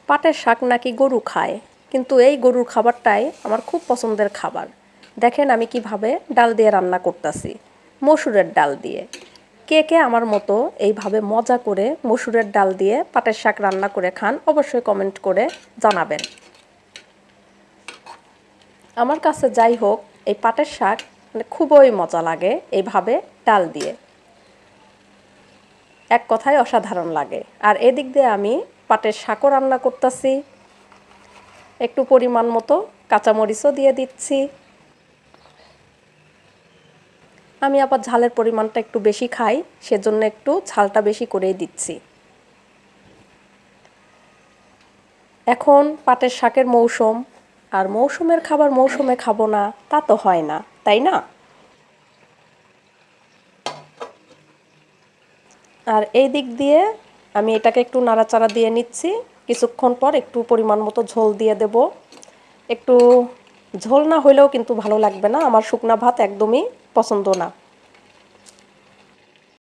পাটের শাক নাকি গরু খায়, কিন্তু এই গরুর খাবারটাই আমার খুব পছন্দের খাবার। দেখেন আমি কিভাবে ডাল দিয়ে রান্না করতেছি, মসুরের ডাল দিয়ে। কে কে আমার মতো এইভাবে মজা করে মসুরের ডাল দিয়ে পাটের শাক রান্না করে খান, অবশ্যই কমেন্ট করে জানাবেন। আমার কাছে যাই হোক, এই পাটের শাক খুবই মজা লাগে এইভাবে ডাল দিয়ে, এক কথায় অসাধারণ লাগে। আর এদিক দিয়ে আমি পাটের শাকও রান্না করতেছি, একটু পরিমাণ মতো কাঁচামরিচও দিয়ে দিচ্ছি। আমি আবার ঝালের পরিমাণটা একটু বেশি খাই, সেজন্য একটু ঝালটা বেশি করেই দিচ্ছি। এখন পাটের শাকের মৌসুম, আর মৌসুমের খাবার মৌসুমে খাবো না তা তো হয় না, তাই না? আর এই দিক দিয়ে আমি এটাকে একটু নাড়াচাড়া দিয়ে নিচ্ছি। কিছুক্ষণ পর একটু পরিমাণ মতো ঝোল দিয়ে দেব। একটু ঝোল না হইলেও কিন্তু ভালো লাগবে না, আমার শুকনা ভাত একদমই পছন্দ না।